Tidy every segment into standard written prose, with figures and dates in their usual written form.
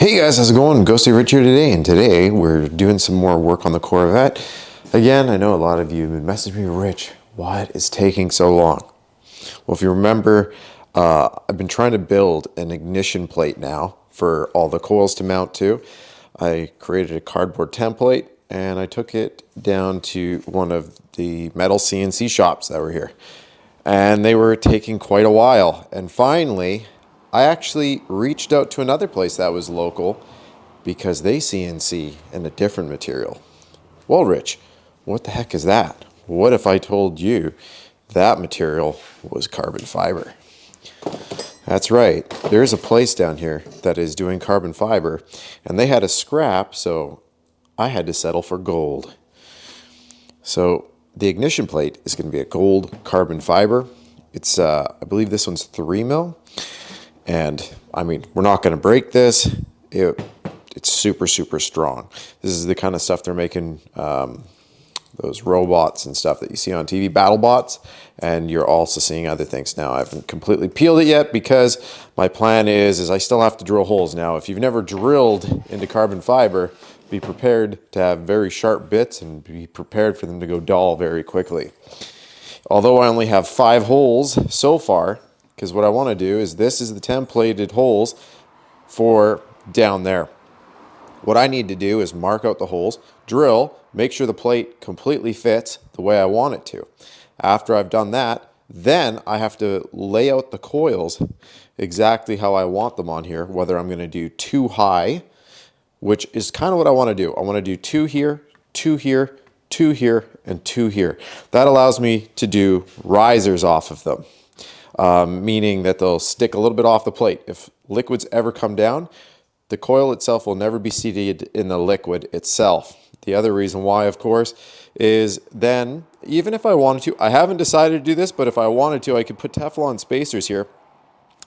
Hey guys, how's it going? Ghosty Rich here today, and today we're doing some more work on the Corvette. Again, I know a lot of you have been messaging me, Rich, what is taking so long? Well, if you remember, I've been trying to build an ignition plate now for all the coils to mount to. I created a cardboard template and I took it down to one of the metal CNC shops that were here. And they were taking quite a while. And finally, I actually reached out to another place that was local because they CNC in a different material. Well, Rich, what the heck is that? What if I told you that material was carbon fiber? That's right. There's a place down here that is doing carbon fiber, and they had a scrap, so I had to settle for gold. So the ignition plate is going to be a gold carbon fiber. It's, I believe this one's 3 mil. And I mean, we're not going to break this. It's super, super strong. This is the kind of stuff they're making, those robots and stuff that you see on TV, battle bots. And you're also seeing other things now. I haven't completely peeled it yet because my plan is I still have to drill holes. Now, if you've never drilled into carbon fiber, be prepared to have very sharp bits and be prepared for them to go dull very quickly. Although I only have 5 holes so far, because what I want to do is this is the templated holes for down there. What I need to do is mark out the holes, drill, make sure the plate completely fits the way I want it to. After I've done that, then I have to lay out the coils exactly how I want them on here, whether I'm going to do 2 high, which is kind of what I want to do. I want to do 2 here, 2 here, 2 here, and 2 here. That allows me to do risers off of them. Meaning that they'll stick a little bit off the plate. If liquids ever come down, the coil itself will never be seated in the liquid itself. The other reason why, of course, is then, even if I wanted to, I haven't decided to do this, but if I wanted to, I could put Teflon spacers here.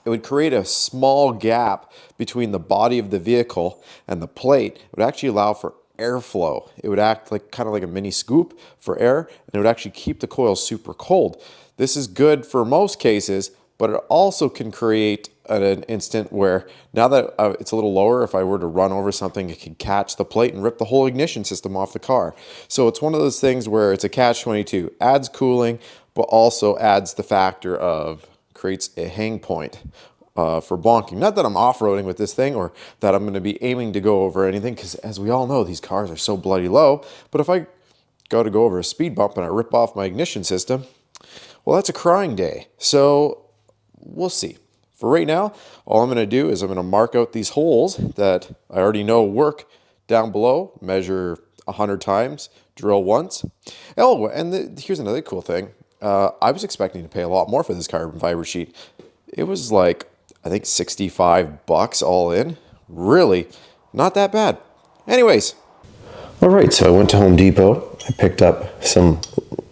It would create a small gap between the body of the vehicle and the plate. It would actually allow for airflow. It would act like kind of like a mini scoop for air, and it would actually keep the coil super cold. This is good for most cases, but it also can create an instant where now that it's a little lower, if I were to run over something, it could catch the plate and rip the whole ignition system off the car. So it's one of those things where it's a catch-22. Adds cooling, but also adds the factor of creates a hang point for bonking. Not that I'm off-roading with this thing or that I'm going to be aiming to go over anything, because as we all know, these cars are so bloody low. But if I go to go over a speed bump and I rip off my ignition system, well, that's a crying day. So we'll see. For right now, all I'm going to do is I'm going to mark out these holes that I already know work down below, measure 100 times, drill once. Oh, and here's another cool thing. I was expecting to pay a lot more for this carbon fiber sheet. It was like, I think $65 all in. Really, not that bad. Anyways. All right, so I went to Home Depot. I picked up some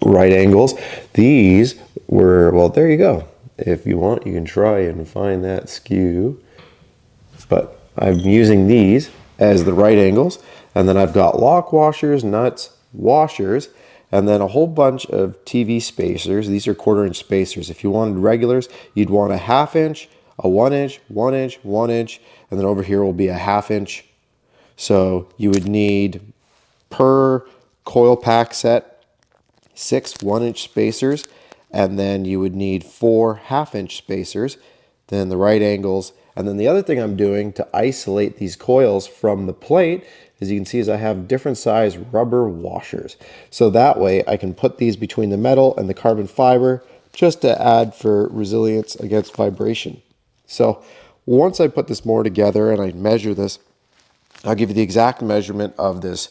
right angles. These were, well, there you go. If you want, you can try and find that skew. But I'm using these as the right angles. And then I've got lock washers, nuts, washers, and then a whole bunch of TV spacers. These are 1/4-inch spacers. If you wanted regulars, you'd want a 1/2 inch, a 1 inch, 1 inch, 1 inch, and then over here will be a 1/2 inch. So you would need per coil pack set 6 1-inch spacers, and then you would need 4 1/2-inch spacers, then the right angles. And then the other thing I'm doing to isolate these coils from the plate, as you can see, is I have different size rubber washers. So that way I can put these between the metal and the carbon fiber just to add for resilience against vibration. So once I put this more together and I measure this, I'll give you the exact measurement of this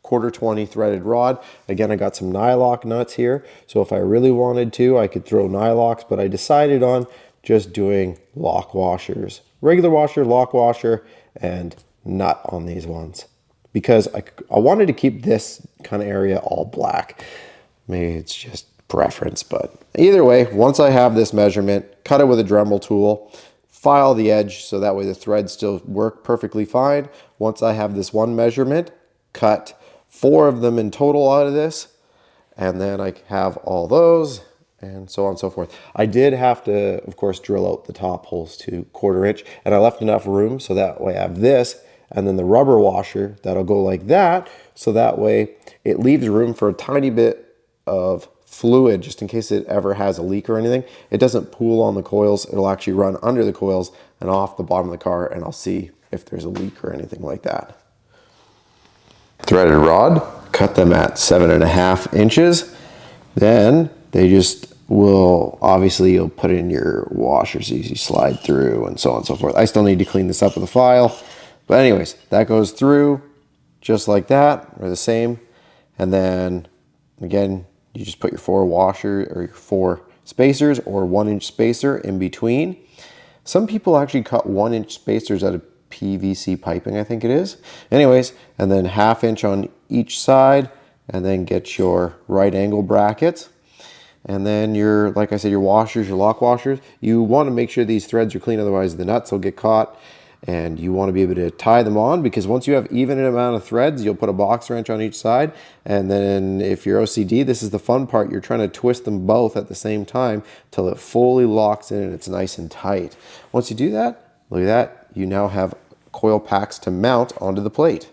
1/4-20 threaded rod. Again, I got some nylock nuts here. So if I really wanted to, I could throw nylocks, but I decided on just doing lock washers. Regular washer, lock washer, and nut on these ones. Because I wanted to keep this kind of area all black. Maybe it's just preference, but either way, once I have this measurement, cut it with a Dremel tool, file the edge so that way the threads still work perfectly fine. Once I have this one measurement, cut 4 of them in total out of this, and then I have all those, and so on and so forth. I did have to, of course, drill out the top holes to 1/4 inch, and I left enough room so that way I have this and then the rubber washer that'll go like that, so that way it leaves room for a tiny bit of fluid just in case it ever has a leak or anything. It doesn't pool on the coils. It'll actually run under the coils and off the bottom of the car, and I'll see if there's a leak or anything like that. Threaded rod, cut them at 7.5 inches. Then they just will, obviously you'll put in your washers as you slide through and so on and so forth. I still need to clean this up with a file. But anyways, that goes through just like that, or the same. And then again, you just put your 4 washer or your 4 spacers or 1-inch spacer in between. Some people actually cut 1-inch spacers out of PVC piping, I think it is. Anyways, and then 1/2 inch on each side, and then get your right angle brackets. And then your, like I said, your washers, your lock washers, you want to make sure these threads are clean, otherwise the nuts will get caught. And you want to be able to tie them on, because once you have even amount of threads, you'll put a box wrench on each side. And then if you're OCD, this is the fun part. You're trying to twist them both at the same time till it fully locks in and it's nice and tight. Once you do that, look at that. You now have coil packs to mount onto the plate.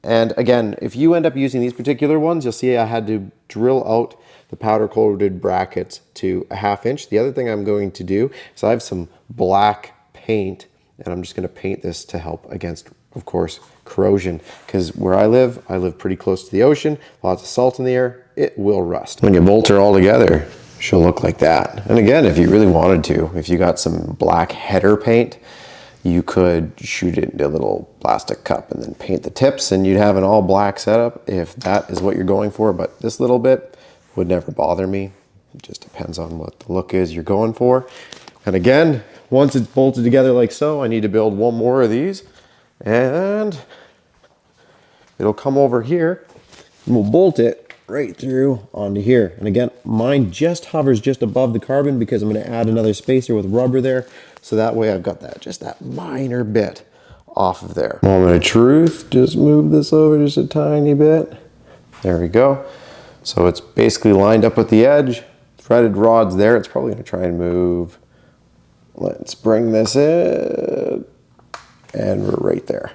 And again, if you end up using these particular ones, you'll see I had to drill out the powder coated brackets to 1/2 inch. The other thing I'm going to do is I have some black paint, and I'm just going to paint this to help against, of course, corrosion, because where I live pretty close to the ocean, lots of salt in the air, it will rust. When you bolt her all together, she'll look like that. And again, if you really wanted to, if you got some black header paint, you could shoot it into a little plastic cup and then paint the tips, and you'd have an all black setup if that is what you're going for. But this little bit would never bother me. It just depends on what the look is you're going for. And again, once it's bolted together like so, I need to build 1 more of these, and it'll come over here, and we'll bolt it right through onto here. And again, mine just hovers just above the carbon because I'm going to add another spacer with rubber there, so that way I've got that, just that minor bit off of there. Moment of truth, just move this over just a tiny bit. There we go. So it's basically lined up with the edge, threaded rods there. It's probably going to try and move. Let's bring this in, and we're right there.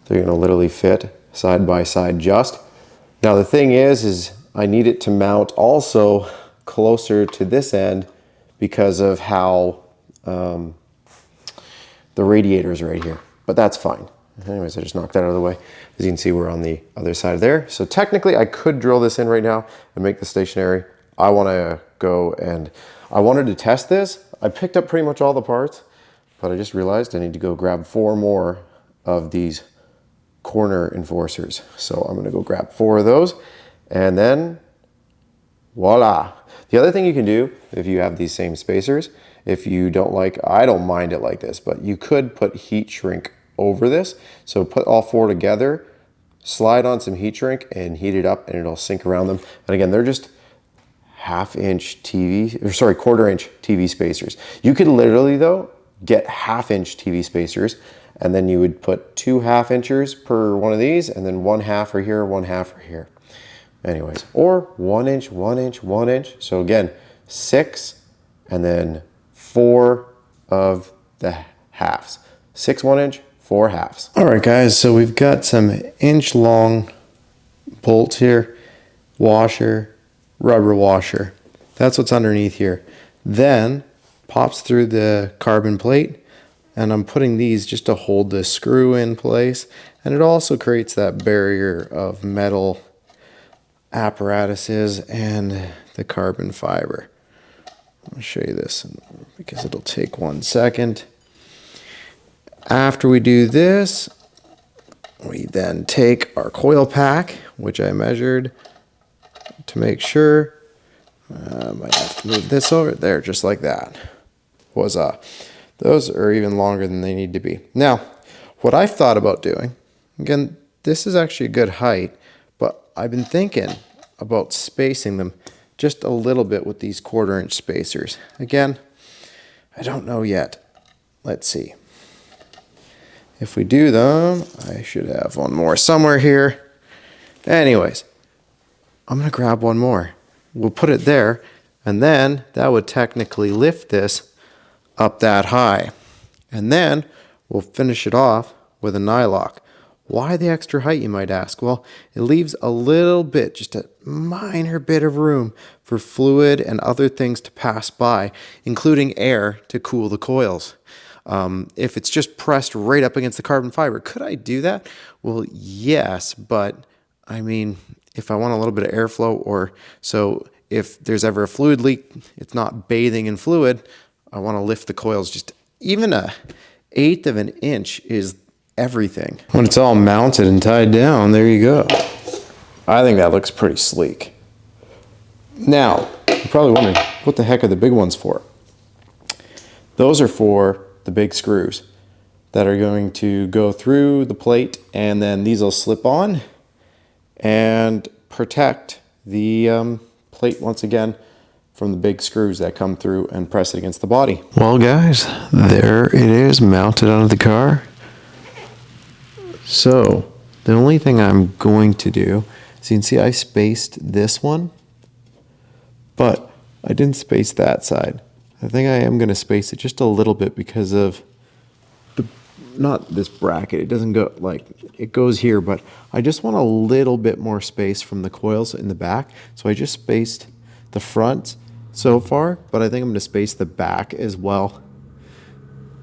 They're going to literally fit side by side just. Now the thing is I need it to mount also closer to this end because of how the radiator is right here, but that's fine. Anyways, I just knocked that out of the way. As you can see, we're on the other side there. So technically I could drill this in right now and make this stationary. I want to go and I wanted to test this. I picked up pretty much all the parts, but I just realized I need to go grab 4 more of these corner enforcers. So I'm going to go grab 4 of those, and then voila. The other thing you can do if you have these same spacers, if you don't like, I don't mind it like this, but you could put heat shrink over this. So put all 4 together, slide on some heat shrink and heat it up, and it'll sink around them. And again, they're just 1/2 inch TV, or sorry, 1/4 inch TV spacers. You could literally though get 1/2 inch TV spacers, and then you would put 2 1/2 inchers per one of these, and then 1/2 for here, 1/2 for here. Anyways, or 1 inch, 1 inch, 1 inch. So again, 6 and then 4 of the halves. 6 1 inch, 4 halves. All right guys, so we've got some inch long bolts here, washer, rubber washer. That's what's underneath here. Then pops through the carbon plate, and I'm putting these just to hold the screw in place, and it also creates that barrier of metal apparatuses and the carbon fiber. I'll show you this because it'll take 1 second. After we do this, we then take our coil pack, which I measured to make sure. I might have to move this over there, just like that. Those are even longer than they need to be. Now, what I've thought about doing, again, this is actually a good height, but I've been thinking about spacing them just a little bit with these 1/4 inch spacers. Again, I don't know yet. Let's see. If we do them, I should have 1 more somewhere here. Anyways, I'm going to grab 1 more. We'll put it there, and then that would technically lift this up that high. And then we'll finish it off with a nylock. Why the extra height, you might ask? Well, it leaves a little bit, just a minor bit of room for fluid and other things to pass by, including air to cool the coils. If it's just pressed right up against the carbon fiber, could I do that? Well, yes, but I mean, if I want a little bit of airflow, or so if there's ever a fluid leak, it's not bathing in fluid, I want to lift the coils. Just even a eighth of an inch is everything. When it's all mounted and tied down, there you go. I think that looks pretty sleek. Now, you're probably wondering, what the heck are the big ones for? Those are for the big screws that are going to go through the plate, and then these will slip on and protect the plate once again from the big screws that come through and press it against the body. Well guys, there it is, mounted onto the car. So the only thing I'm going to do, so you can see I spaced this one, but I didn't space that side. I think I am going to space it just a little bit because of not this bracket. It doesn't go like, it goes here, but I just want a little bit more space from the coils in the back. So I just spaced the front so far, but I think I'm going to space the back as well.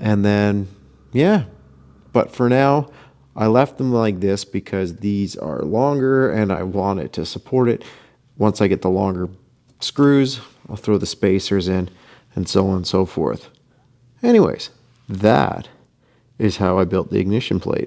And then, yeah, but for now, I left them like this because these are longer and I want it to support it. Once I get the longer screws, I'll throw the spacers in and so on and so forth. Anyways, that is how I built the ignition plate.